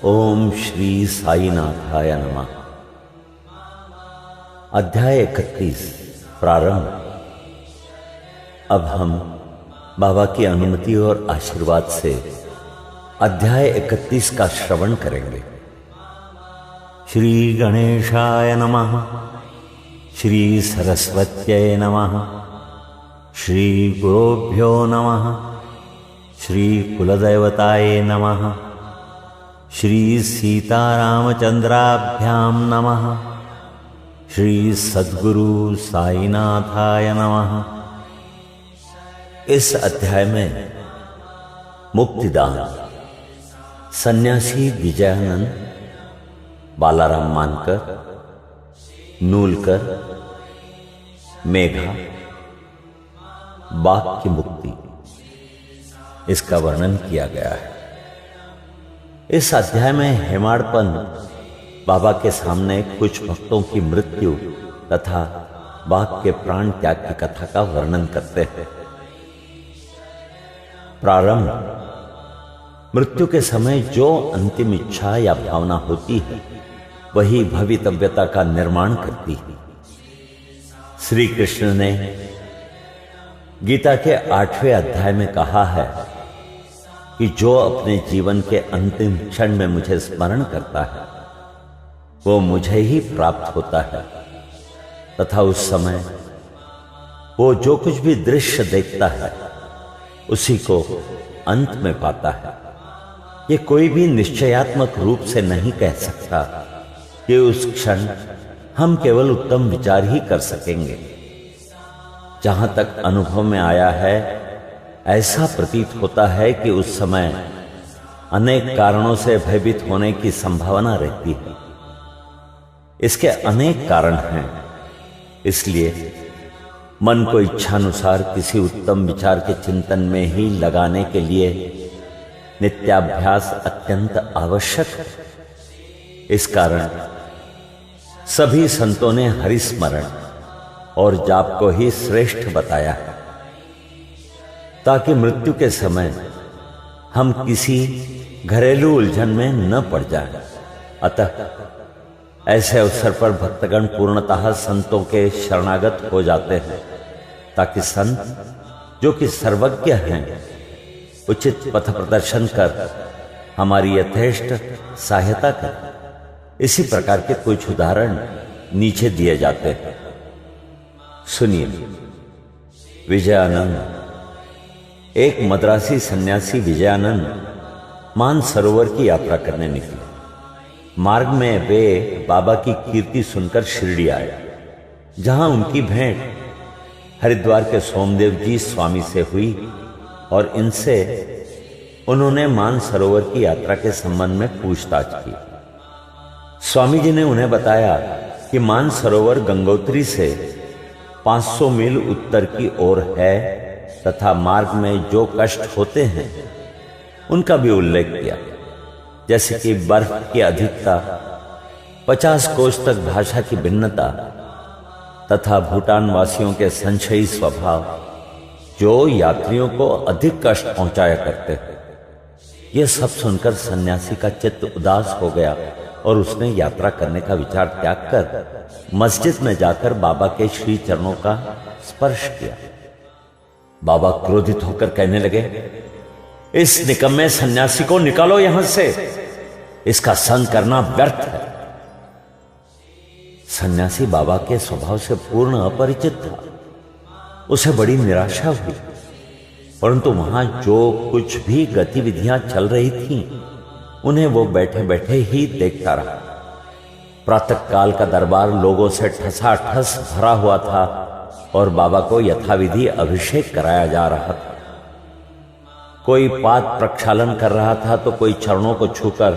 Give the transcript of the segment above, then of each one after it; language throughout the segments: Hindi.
ओम श्री साईनाथाय नमः। अध्याय 31 प्रारंभ। अब हम बाबा की अनुमति और आशीर्वाद से अध्याय 31 का श्रवण करेंगे। श्री गणेशाय नमः, श्री सरस्वत्यै नमः, श्री गुरुभ्यो नमः, श्री कुलदेवताय नमः, श्री सीतारामचंद्राभ्यां नमः, श्री सद्गुरु साईनाथाय नमः। इस अध्याय में मुक्तिदान, सन्यासी विजयानंद, बालाराम मानकर, नूलकर, मेघा, बाघ की मुक्ति, इसका वर्णन किया गया है। इस अध्याय में हेमाड़पन बाबा के सामने कुछ भक्तों की मृत्यु तथा बाघ के प्राण त्याग की कथा का वर्णन करते हैं। प्रारंभ। मृत्यु के समय जो अंतिम इच्छा या भावना होती है वही भवितव्यता का निर्माण करती है। श्री कृष्ण ने गीता के 8वें अध्याय में कहा है कि जो अपने जीवन के अंतिम क्षण में मुझे स्मरण करता है वो मुझे ही प्राप्त होता है, तथा उस समय वो जो कुछ भी दृश्य देखता है उसी को अंत में पाता है। ये कोई भी निश्चयात्मक रूप से नहीं कह सकता कि उस क्षण हम केवल उत्तम विचार ही कर सकेंगे। जहां तक अनुभव में आया है, ऐसा प्रतीत होता है कि उस समय अनेक कारणों से भयभीत होने की संभावना रहती है। इसके अनेक कारण हैं, इसलिए मन को इच्छानुसार किसी उत्तम विचार के चिंतन में ही लगाने के लिए नित्याभ्यास अत्यंत आवश्यक है। इस कारण सभी संतों ने हरिस्मरण और जाप को ही श्रेष्ठ बताया है, ताकि मृत्यु के समय हम किसी घरेलू उलझन में न पड़ जाएं। अतः ऐसे अवसर पर भक्तगण पूर्णतः संतों के शरणागत हो जाते हैं, ताकि संत जो कि सर्वज्ञ हैं उचित पथ प्रदर्शन कर हमारी यथेष्ट सहायता करें। इसी प्रकार के कुछ उदाहरण नीचे दिए जाते हैं, सुनिए। विजयानंद। एक मद्रासी सन्यासी विजयानंद मानसरोवर की यात्रा करने निकले। मार्ग में वे बाबा की कीर्ति सुनकर शिरडी आए, जहां उनकी भेंट हरिद्वार के सोमदेव जी स्वामी से हुई और इनसे उन्होंने मानसरोवर की यात्रा के संबंध में पूछताछ की। स्वामी जी ने उन्हें बताया कि मानसरोवर गंगोत्री से 500 मील उत्तर की ओर है तथा मार्ग में जो कष्ट होते हैं उनका भी उल्लेख किया, जैसे कि बर्फ की अधिकता, 50 कोस तक भाषा की भिन्नता तथा भूटान वासियों के संशयी स्वभाव जो यात्रियों को अधिक कष्ट पहुंचाया करते हैं। यह सब सुनकर सन्यासी का चित्त उदास हो गया और उसने यात्रा करने का विचार त्याग कर मस्जिद में जाकर बाबा के श्री चरणों का स्पर्श किया। बाबा क्रोधित होकर कहने लगे, इस निकम्मे सन्यासी को निकालो यहां से, इसका संग करना व्यर्थ है। सन्यासी बाबा के स्वभाव से पूर्ण अपरिचित था। उसे बड़ी निराशा हुई, परंतु वहां जो कुछ भी गतिविधियां चल रही थीं उन्हें वो बैठे बैठे ही देखता रहा। प्रातःकाल का दरबार लोगों से ठसाठस भरा हुआ था और बाबा को यथाविधि अभिषेक कराया जा रहा था। कोई पाद प्रक्षालन कर रहा था तो कोई चरणों को छूकर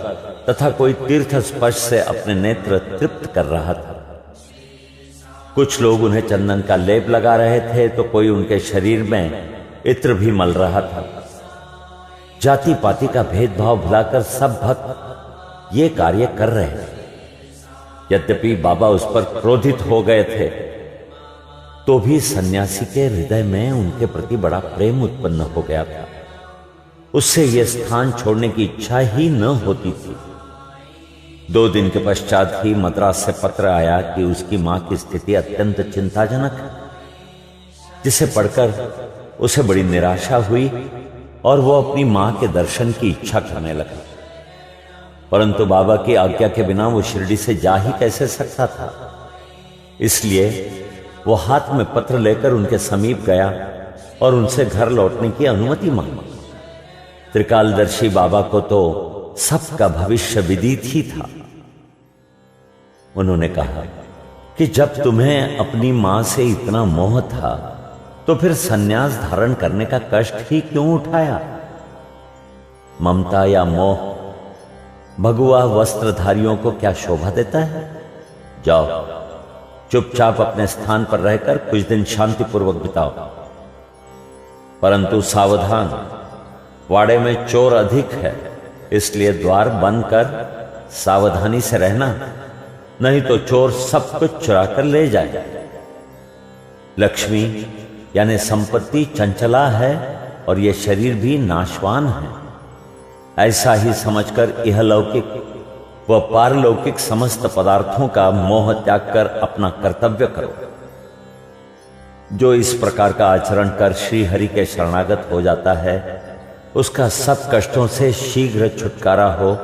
तथा कोई तीर्थ स्पर्श से अपने नेत्र तृप्त कर रहा था। कुछ लोग उन्हें चंदन का लेप लगा रहे थे तो कोई उनके शरीर में इत्र भी मल रहा था। जाति पाति का भेदभाव भुलाकर सब भक्त ये कार्य कर रहे थे। यद्यपि बाबा उस पर क्रोधित हो गए थे, तो भी सन्यासी के हृदय में उनके प्रति बड़ा प्रेम उत्पन्न हो गया था। उससे यह स्थान छोड़ने की इच्छा ही न होती थी। 2 दिन के पश्चात ही मद्रास से पत्र आया कि उसकी मां की स्थिति अत्यंत चिंताजनक है, जिसे पढ़कर उसे बड़ी निराशा हुई और वो अपनी मां के दर्शन की इच्छा करने लगा। परंतु बाबा की आज्ञा के बिना वो शिरडी से जा ही कैसे सकता था। इसलिए वो हाथ में पत्र लेकर उनके समीप गया और उनसे घर लौटने की अनुमति मांगी। त्रिकालदर्शी बाबा को तो सबका भविष्य विदित ही था। उन्होंने कहा कि जब तुम्हें अपनी मां से इतना मोह था तो फिर सन्यास धारण करने का कष्ट ही क्यों उठाया। ममता या मोह भगुआ वस्त्रधारियों को क्या शोभा देता है। जाओ, चुपचाप अपने स्थान पर रहकर कुछ दिन शांतिपूर्वक बिताओ। परंतु सावधान, वाड़े में चोर अधिक है, इसलिए द्वार बंद कर सावधानी से रहना, नहीं तो चोर सब कुछ चुरा कर ले जाए। लक्ष्मी यानी संपत्ति चंचला है और यह शरीर भी नाशवान है। ऐसा ही समझकर इहलौकिक व पारलौकिक समस्त पदार्थों का मोह त्याग कर अपना कर्तव्य करो। जो इस प्रकार का आचरण कर श्री हरि के शरणागत हो जाता है, उसका सब कष्टों से शीघ्र छुटकारा हो,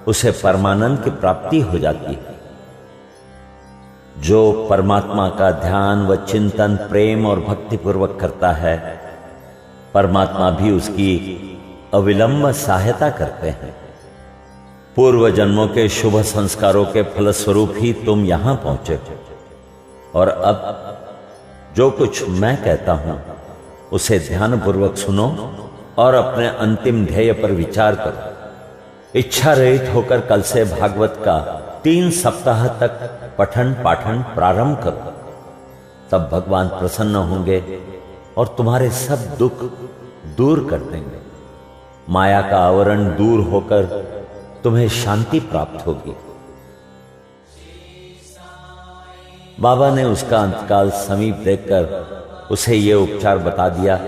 उसे परमानंद की प्राप्ति हो जाती है। जो परमात्मा का ध्यान व चिंतन प्रेम और भक्ति पूर्वक करता है, परमात्मा भी उसकी अविलंब सहायता करते हैं। पूर्व जन्मों के शुभ संस्कारों के फलस्वरूप ही तुम यहां पहुंचे और अब जो कुछ मैं कहता हूं उसे ध्यानपूर्वक सुनो और अपने अंतिम ध्येय पर विचार करो। इच्छा रहित होकर कल से भागवत का 3 सप्ताह तक पठन पाठन प्रारंभ करो। तब भगवान प्रसन्न होंगे और तुम्हारे सब दुख दूर कर देंगे। माया का आवरण दूर होकर तुम्हें शांति प्राप्त होगी। बाबा ने उसका अंतकाल समीप देखकर उसे यह उपचार बता दिया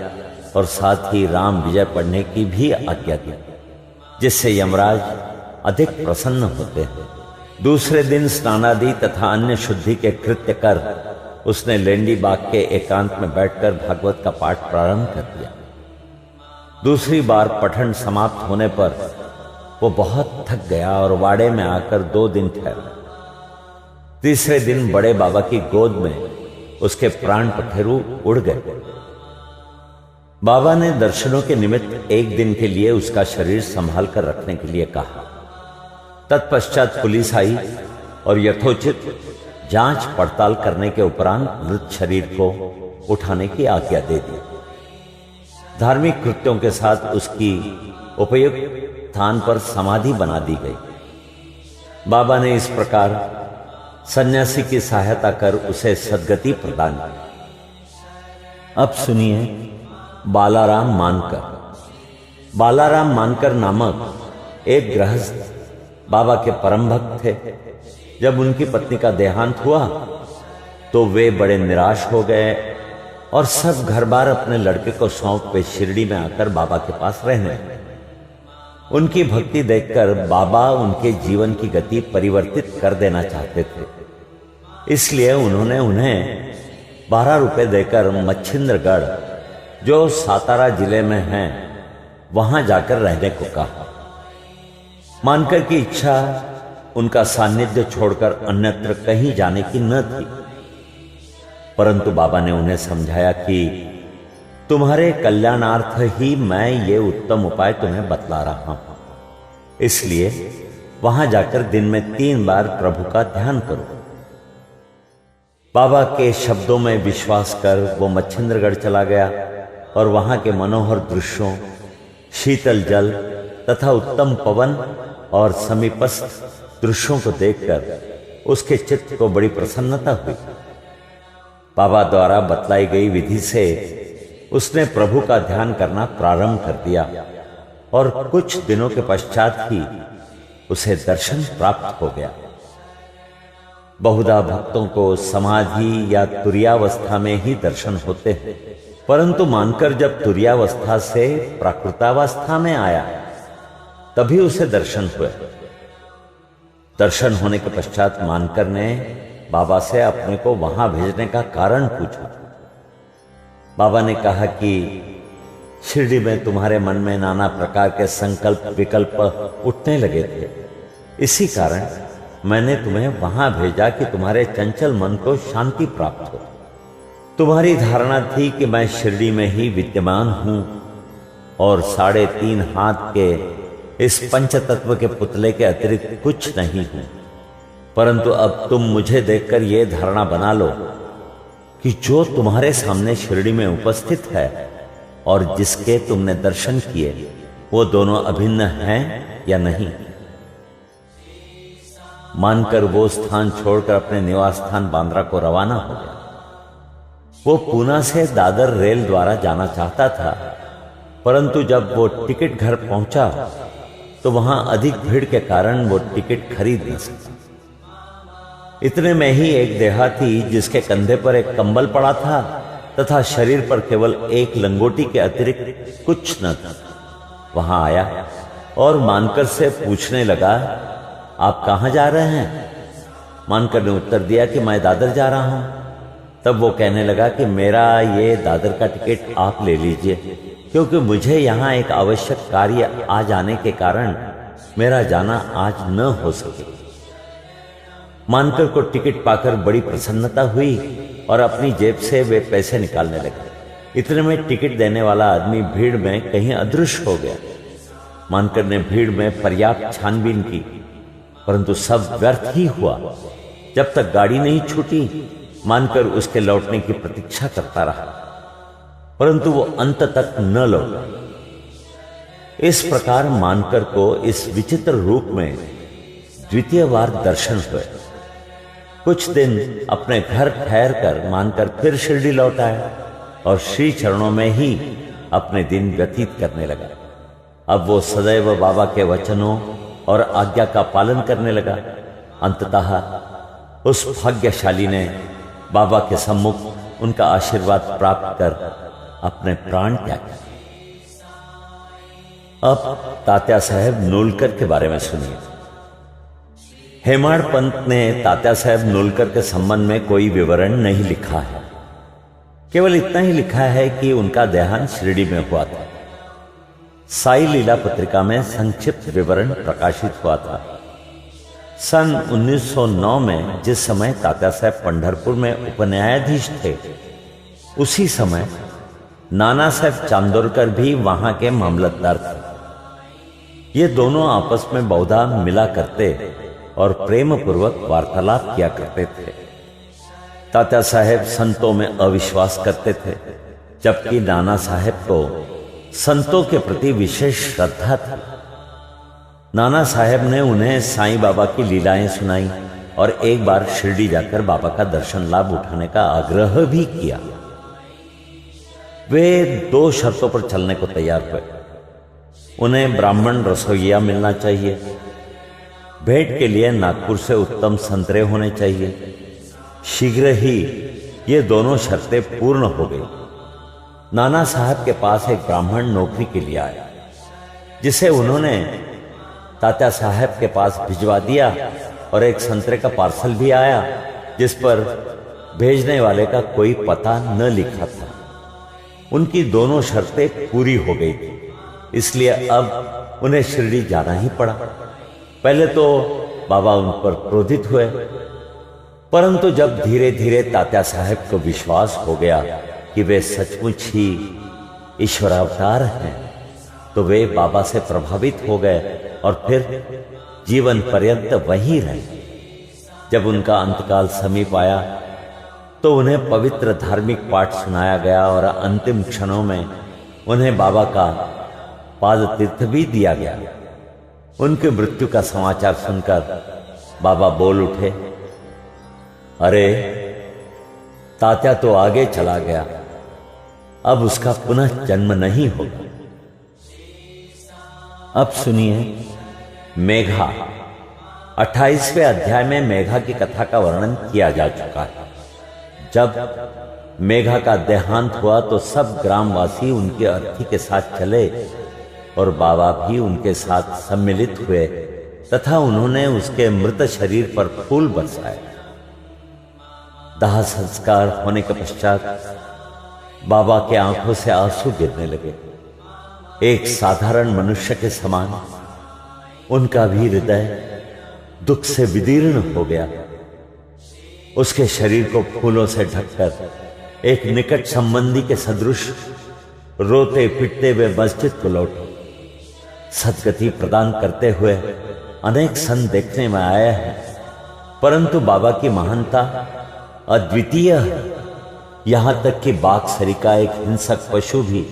और साथ ही राम विजय पढ़ने की भी आज्ञा दी, जिससे यमराज अधिक प्रसन्न होते हैं। दूसरे दिन स्नानादि तथा अन्य शुद्धि के कृत्य कर उसने लेंडी बाग के एकांत में बैठकर भागवत का पाठ प्रारंभ कर दिया। दूसरी बार पठन समाप्त होने पर वो बहुत थक गया और वाड़े में आकर 2 दिन ठहरा। तीसरे दिन बड़े बाबा की गोद में उसके प्राण पखेरु उड़ गए। बाबा ने दर्शनों के निमित्त 1 दिन के लिए उसका शरीर संभाल कर रखने के लिए कहा। तत्पश्चात पुलिस आई और यथोचित जांच पड़ताल करने के उपरांत मृत शरीर को उठाने की आज्ञा दे दी। धार्मिक कृत्यों के साथ उसकी उपयुक्त स्थान पर समाधि बना दी गई। बाबा ने इस प्रकार सन्यासी की सहायता कर उसे सद्गति प्रदान की। अब सुनिए बालाराम मानकर। बालाराम मानकर नामक एक गृहस्थ बाबा के परम भक्त थे। जब उनकी पत्नी का देहांत हुआ तो वे बड़े निराश हो गए और सब घर बार अपने लड़के को सौंप वे शिरडी में आकर बाबा के पास रहने लगे। उनकी भक्ति देखकर बाबा उनके जीवन की गति परिवर्तित कर देना चाहते थे। इसलिए उन्होंने उन्हें 12 रुपए देकर मच्छिंद्रगढ़, जो सातारा जिले में है, वहां जाकर रहने को कहा। मानकर की इच्छा उनका सानिध्य छोड़कर अन्यत्र कहीं जाने की न थी, परंतु बाबा ने उन्हें समझाया कि तुम्हारे कल्याणार्थ ही मैं ये उत्तम उपाय तुम्हें बतला रहा हूं। इसलिए वहां जाकर दिन में 3 बार प्रभु का ध्यान करो। बाबा के शब्दों में विश्वास कर वो मच्छिंद्रगढ़ चला गया और वहां के मनोहर दृश्यों, शीतल जल तथा उत्तम पवन और समीपस्थ दृश्यों को देखकर उसके चित्त को बड़ी प्रसन्नता हुई। बाबा द्वारा बतलाई गई विधि से उसने प्रभु का ध्यान करना प्रारंभ कर दिया और कुछ दिनों के पश्चात ही उसे दर्शन प्राप्त हो गया। बहुधा भक्तों को समाधि या तुरीयावस्था में ही दर्शन होते हैं, परंतु मानकर जब तुरीयावस्था से प्राकृतावस्था में आया तभी उसे दर्शन हुए। दर्शन होने के पश्चात मानकर ने बाबा से अपने को वहां भेजने का कारण पूछा। बाबा ने कहा कि शिरडी में तुम्हारे मन में नाना प्रकार के संकल्प विकल्प उठने लगे थे, इसी कारण मैंने तुम्हें वहां भेजा कि तुम्हारे चंचल मन को शांति प्राप्त हो। तुम्हारी धारणा थी कि मैं शिरडी में ही विद्यमान हूं और 3.5 हाथ के इस पंचतत्व के पुतले के अतिरिक्त कुछ नहीं हूं, परंतु अब तुम मुझे देखकर यह धारणा बना लो कि जो तुम्हारे सामने शिरडी में उपस्थित है और जिसके तुमने दर्शन किए वो दोनों अभिन्न हैं या नहीं। मानकर वो स्थान छोड़कर अपने निवास स्थान बांद्रा को रवाना हो गया। वो पूना से दादर रेल द्वारा जाना चाहता था, परंतु जब वो टिकट घर पहुंचा तो वहां अधिक भीड़ के कारण वो टिकट खरीद न सका। इतने में ही एक देहाती जिसके कंधे पर एक कंबल पड़ा था तथा शरीर पर केवल एक लंगोटी के अतिरिक्त कुछ न था, वहां आया और मानकर से पूछने लगा, आप कहां जा रहे हैं? मानकर ने उत्तर दिया कि मैं दादर जा रहा हूं। तब वो कहने लगा कि मेरा ये दादर का टिकट आप ले लीजिए, क्योंकि मुझे यहां एक आवश्यक कार्य आ जाने के कारण मेरा जाना आज न हो सके। मानकर को टिकट पाकर बड़ी प्रसन्नता हुई और अपनी जेब से वे पैसे निकालने लगे। इतने में टिकट देने वाला आदमी भीड़ में कहीं अदृश्य हो गया। मानकर ने भीड़ में पर्याप्त छानबीन की, परंतु सब व्यर्थ ही हुआ। जब तक गाड़ी नहीं छूटी मानकर उसके लौटने की प्रतीक्षा करता रहा, परंतु वो अंत तक न लौटा। इस प्रकार मानकर को इस विचित्र रूप में द्वितीय बार दर्शन हुए। कुछ दिन अपने घर ठहर कर मानकर फिर शिरडी लौट आया और श्री चरणों में ही अपने दिन व्यतीत करने लगा। अब वो सदैव बाबा के वचनों और आज्ञा का पालन करने लगा। अंततः उस भाग्यशाली ने बाबा के सम्मुख उनका आशीर्वाद प्राप्त कर अपने प्राण त्यागे। अब तात्या साहेब नूलकर के बारे में सुनिए। हेमाड़ पंत ने तात्या साहेब नूलकर के संबंध में कोई विवरण नहीं लिखा है, केवल इतना ही लिखा है कि उनका देहांत शिरडी में हुआ था। साई लीला पत्रिका में संक्षिप्त विवरण प्रकाशित हुआ था। सन 1909 में जिस समय तात्या साहेब पंढरपुर में उपन्यायाधीश थे, उसी समय नाना साहेब चांदोरकर भी वहां के मामलतदार थे। ये दोनों आपस में बहुधा मिला करते और प्रेम पूर्वक वार्तालाप किया करते थे। तात्या साहेब संतों में अविश्वास करते थे, जबकि नाना साहेब को संतों के प्रति विशेष श्रद्धा थी। नाना साहेब ने उन्हें साईं बाबा की लीलाएं सुनाई और एक बार शिरडी जाकर बाबा का दर्शन लाभ उठाने का आग्रह भी किया। वे 2 शर्तों पर चलने को तैयार हुए। उन्हें ब्राह्मण रसोइया मिलना चाहिए, भेंट के लिए नागपुर से उत्तम संतरे होने चाहिए। शीघ्र ही ये दोनों शर्तें पूर्ण हो गई। नाना साहब के पास एक ब्राह्मण नौकरी के लिए आया, जिसे उन्होंने तात्या साहब के पास भिजवा दिया और एक संतरे का पार्सल भी आया, जिस पर भेजने वाले का कोई पता न लिखा था। उनकी दोनों शर्तें पूरी हो गई थी, इसलिए अब उन्हें शिरडी जाना ही पड़ा। पहले तो बाबा उन पर क्रोधित हुए, परंतु जब धीरे धीरे तात्या साहब को विश्वास हो गया कि वे सचमुच ही ईश्वरावतार हैं, तो वे बाबा से प्रभावित हो गए और फिर जीवन पर्यंत वहीं रहे। जब उनका अंतकाल समीप आया तो उन्हें पवित्र धार्मिक पाठ सुनाया गया और अंतिम क्षणों में उन्हें बाबा का पाद तीर्थ भी दिया गया। उनकी मृत्यु का समाचार सुनकर बाबा बोल उठे, अरे तात्या तो आगे चला गया, अब उसका पुनः जन्म नहीं होगा। अब सुनिए मेघा 28वें अध्याय में मेघा की कथा का वर्णन किया जा चुका है। जब मेघा का देहांत हुआ तो सब ग्रामवासी उनके अर्थी के साथ चले और बाबा भी उनके साथ सम्मिलित हुए तथा उन्होंने उसके मृत शरीर पर फूल बरसाए। दाह संस्कार होने के पश्चात बाबा के आंखों से आंसू गिरने लगे। एक साधारण मनुष्य के समान उनका भी हृदय दुख से विदीर्ण हो गया। उसके शरीर को फूलों से ढककर एक निकट संबंधी के सदृश रोते पिटते हुए मस्जिद को लौटे। सदगति प्रदान करते हुए अनेक संत देखने में आए हैं, परंतु बाबा की महानता अद्वितीय है। यहां तक कि बाघ सरिका एक हिंसक पशु भी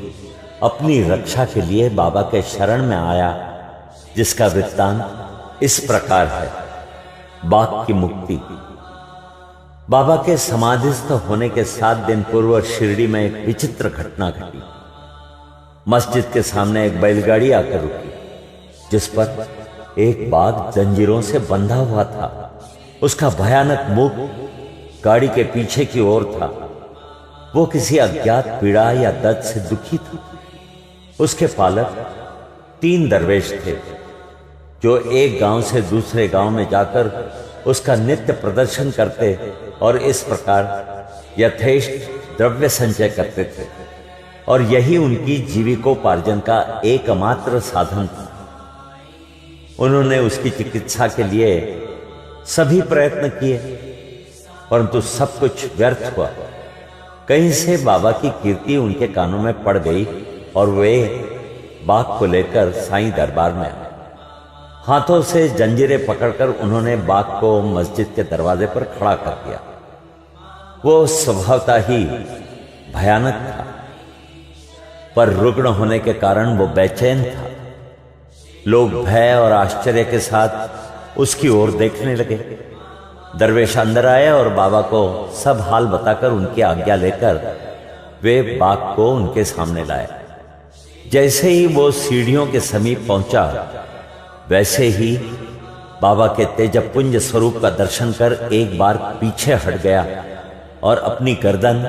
अपनी रक्षा के लिए बाबा के शरण में आया, जिसका वृत्तांत इस प्रकार है। बाघ की मुक्ति। बाबा के समाधिस्थ होने के 7 दिन पूर्व शिरडी में एक विचित्र घटना घटी। मस्जिद के सामने एक बैलगाड़ी आकर रुकी, जिस पर एक बाघ जंजीरों से बंधा हुआ था। उसका भयानक मुख गाड़ी के पीछे की ओर था। वो किसी अज्ञात पीड़ा या दर्द से दुखी था। उसके पालक 3 दरवेश थे, जो एक गांव से दूसरे गांव में जाकर उसका नित्य प्रदर्शन करते और इस प्रकार यथेष्ट द्रव्य संचय करते थे, और यही उनकी जीविकोपार्जन का एकमात्र साधन था। उन्होंने उसकी चिकित्सा के लिए सभी प्रयत्न किए, परंतु सब कुछ व्यर्थ हुआ। कहीं से बाबा की कीर्ति उनके कानों में पड़ गई और वे बाघ को लेकर साईं दरबार में आए। हाथों से जंजीरें पकड़कर उन्होंने बाघ को मस्जिद के दरवाजे पर खड़ा कर दिया। वो स्वभावतः ही भयानक था, पर रुग्ण होने के कारण वो बेचैन था। लोग भय और आश्चर्य के साथ उसकी ओर देखने लगे। दरवेश अंदर आए और बाबा को सब हाल बताकर उनकी आज्ञा लेकर वे बाघ को उनके सामने लाए। जैसे ही वो सीढ़ियों के समीप पहुंचा, वैसे ही बाबा के तेजपुंज स्वरूप का दर्शन कर एक बार पीछे हट गया और अपनी गर्दन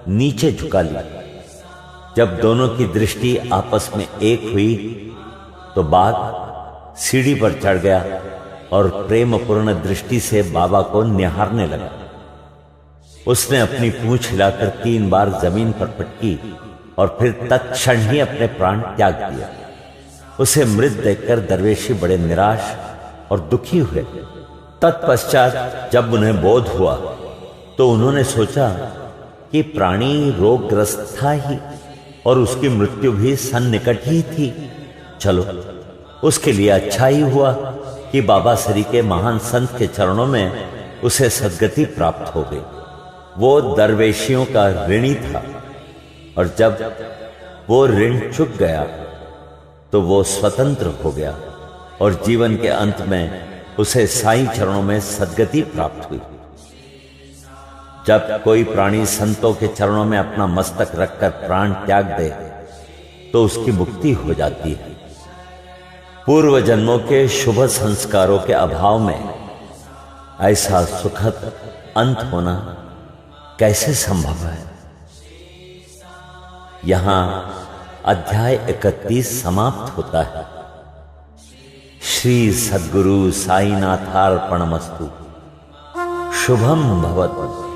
नीचे झुका ली। जब दोनों की दृष्टि आपस में एक हुई तो बाघ सीढ़ी पर चढ़ गया और प्रेमपूर्ण दृष्टि से बाबा को निहारने लगा। उसने अपनी पूंछ हिलाकर 3 बार जमीन पर पटकी और फिर तत्क्षण ही अपने प्राण त्याग दिया। उसे मृत देखकर दरवेशी बड़े निराश और दुखी हुए। तत्पश्चात जब उन्हें बोध हुआ तो उन्होंने सोचा कि प्राणी रोगग्रस्त था ही और उसकी मृत्यु भी सन्निकट ही थी। चलो, उसके लिए अच्छा ही हुआ कि बाबा श्री के महान संत के चरणों में उसे सद्गति प्राप्त हो गई। वो दरवेशियों का ऋणी था, और जब वो ऋण चुक गया तो वो स्वतंत्र हो गया और जीवन के अंत में उसे साईं चरणों में सद्गति प्राप्त हुई। जब कोई प्राणी संतों के चरणों में अपना मस्तक रखकर प्राण त्याग दे तो उसकी मुक्ति हो जाती है। पूर्व जन्मों के शुभ संस्कारों के अभाव में ऐसा सुखद अंत होना कैसे संभव है। यहां अध्याय 31 समाप्त होता है। श्री सद्गुरु साईनाथार्पणमस्तु। शुभम भवतु।